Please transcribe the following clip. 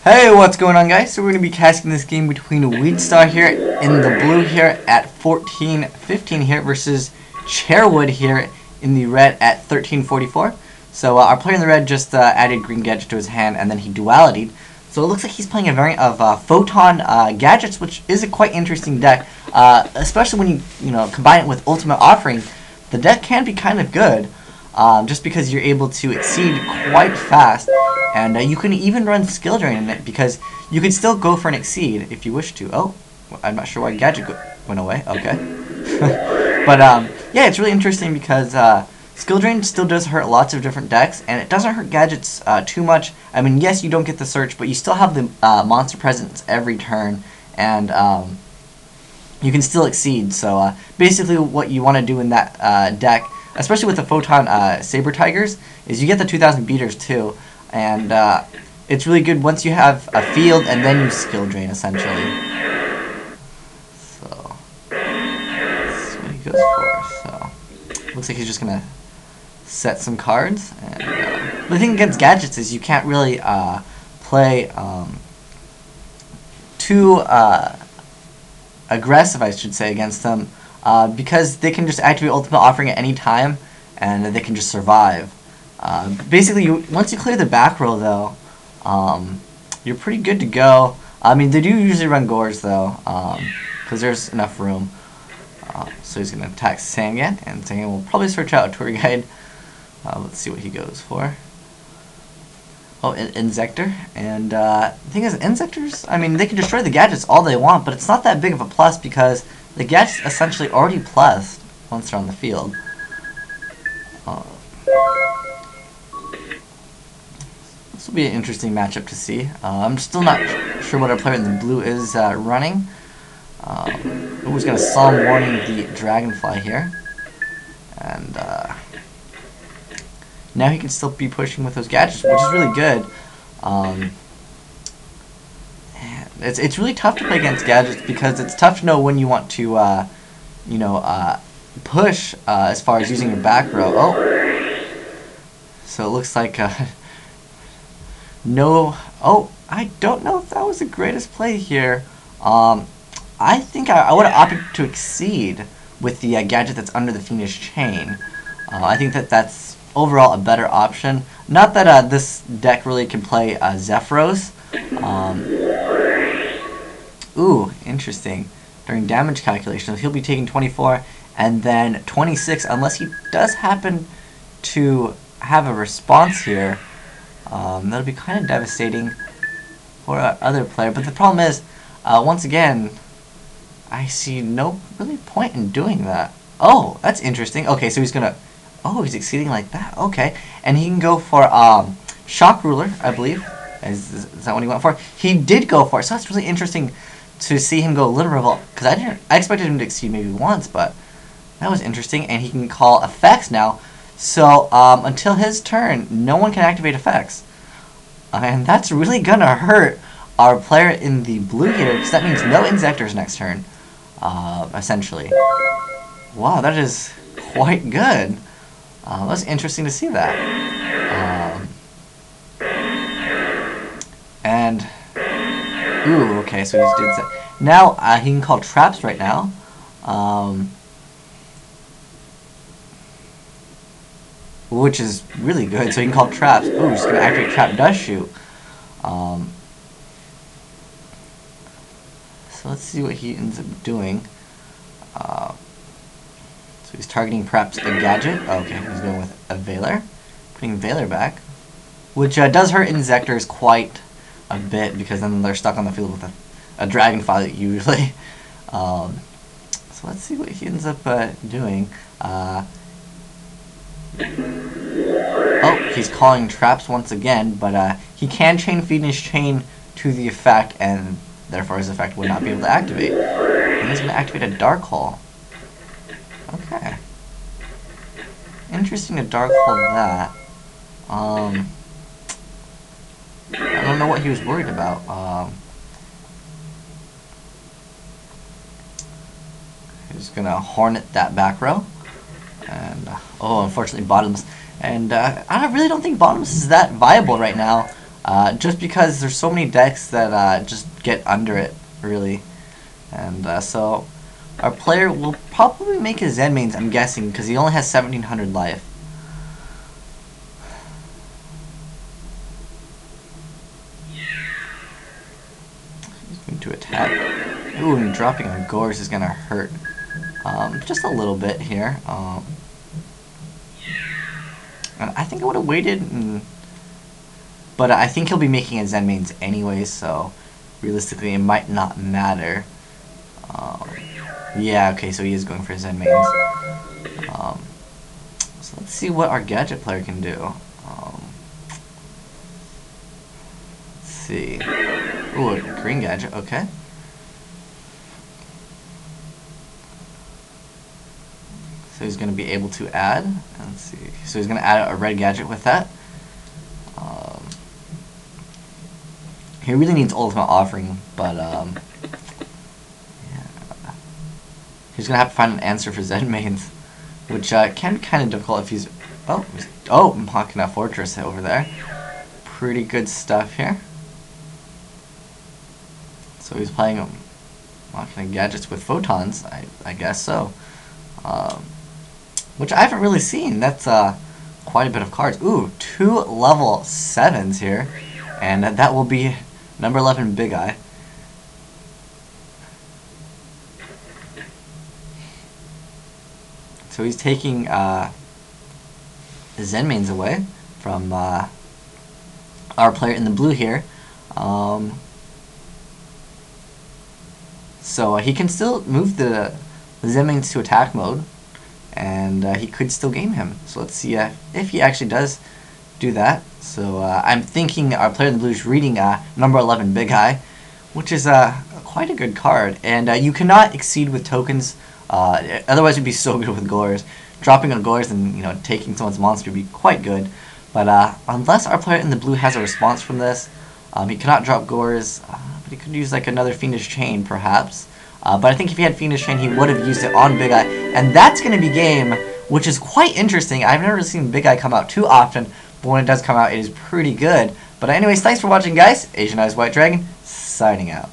Hey, what's going on, guys? So we're going to be casting this game between Weedstar here in the blue here at 14-15 here versus Chairwood here in the red at 13-44. So our player in the red just added green gadget to his hand and then he duality'd. So it looks like he's playing a variant of Photon gadgets, which is a quite interesting deck, especially when you combine it with Ultimate Offering. The deck can be kind of good. Just because you're able to exceed quite fast, and you can even run skill drain in it because you can still go for an exceed if you wish to. Oh, I'm not sure why gadget went away. Okay, but yeah, it's really interesting because skill drain still does hurt lots of different decks, and it doesn't hurt gadgets too much. I mean, yes, you don't get the search, but you still have the monster presence every turn, and you can still exceed. So basically, what you want to do in that deck, especially with the Photon Saber Tigers, is you get the 2000 beaters too, and it's really good once you have a field and then you skill drain essentially. So that's what he goes for. So looks like he's just gonna set some cards. And the thing against gadgets is you can't really play too aggressive, I should say, against them. Because they can just activate Ultimate Offering at any time, and they can just survive. Basically, once you clear the back row, though, you're pretty good to go. I mean, they do usually run Gores, though, because there's enough room. So he's going to attack Sangan, and Sangan will probably search out a tour guide. Let's see what he goes for. Oh, Inzektor. And the thing is, Inzektors, I mean, they can destroy the gadgets all they want, but it's not that big of a plus because the gadget's essentially already plussed once they're on the field. This will be an interesting matchup to see. I'm still not sure what our player in the blue is running. Who's going to Psalm Warning the Dragonfly here. And now he can still be pushing with those gadgets, which is really good. It's really tough to play against gadgets because it's tough to know when you want to, push as far as using your back row. Oh, so it looks like no. Oh, I don't know if that was the greatest play here. I think I would have opted to exceed with the gadget that's under the Fiendish Chain. I think that's overall a better option. Not that this deck really can play Zephyros. Ooh, interesting. During damage calculations, he'll be taking 24 and then 26, unless he does happen to have a response here. That'll be kind of devastating for our other player. But the problem is, once again, I see no really point in doing that. Oh, that's interesting. Okay, so he's gonna... Oh, he's exceeding like that. Okay, and he can go for Shock Ruler, I believe. Is that what he went for? He did go for it, so that's really interesting to see him go Little Revolt, because I expected him to exceed maybe once, but that was interesting. And he can call effects now, so until his turn, no one can activate effects, and that's really gonna hurt our player in the blue here, because that means no Inzektors next turn, essentially. Wow, that is quite good. That's interesting to see that. And ooh, okay, so he did that. Now he can call traps right now. Which is really good. So he can call traps. Ooh, he's gonna activate trap does shoot. So let's see what he ends up doing. So he's targeting perhaps a gadget. Okay, he's going with a Veiler. Putting Veiler back. Which does hurt Inzektors quite a bit because then they're stuck on the field with a Dragonfly usually. So let's see what he ends up doing. Oh, he's calling traps once again, but he can chain Fiendish Chain to the effect, and therefore his effect would not be able to activate. And he's going to activate a Dark Hole. Okay. Interesting to Dark Hole that. I don't know what he was worried about. He's gonna Hornet that back row, and oh, unfortunately bottomless. And I really don't think bottomless is that viable right now. just because there's so many decks that just get under it, really. And so our player will probably make his Zen mains, I'm guessing, because he only has 1700 life. He's going to attack. Ooh, and dropping on Gores is going to hurt just a little bit here. And I think I would have waited, but I think he'll be making his Zen mains anyway, so realistically it might not matter. Yeah, okay, so he is going for his Zen mains. So let's see what our gadget player can do. Let's see. Ooh, a green gadget, okay. So he's going to be able to add. Let's see. So he's going to add a red gadget with that. He really needs Ultimate Offering, but yeah. He's going to have to find an answer for Zen mains, which can be kind of difficult if he's... Oh, Machina Fortress over there. Pretty good stuff here. So he's playing Machina gadgets with Photons, I guess so. Which I haven't really seen. That's quite a bit of cards. Ooh, 2 level 7s here. And that will be number 11 Big Eye. So he's taking Zen mains away from our player in the blue here. So he can still move the Zen mains to attack mode, and he could still game him. So let's see if he actually does do that. So I'm thinking our player in the blue is reading number 11 Big Eye, which is quite a good card. And you cannot exceed with tokens, otherwise it'd be so good with Gores. Dropping on Gores and taking someone's monster would be quite good. But unless our player in the blue has a response from this, he cannot drop Gores, but he could use like another Fiendish Chain perhaps. But I think if he had Fiendish Chain, he would have used it on Big Eye. And that's going to be game, which is quite interesting. I've never seen Big Eye come out too often, but when it does come out, it is pretty good. But anyways, thanks for watching, guys. Asian Eyes White Dragon, signing out.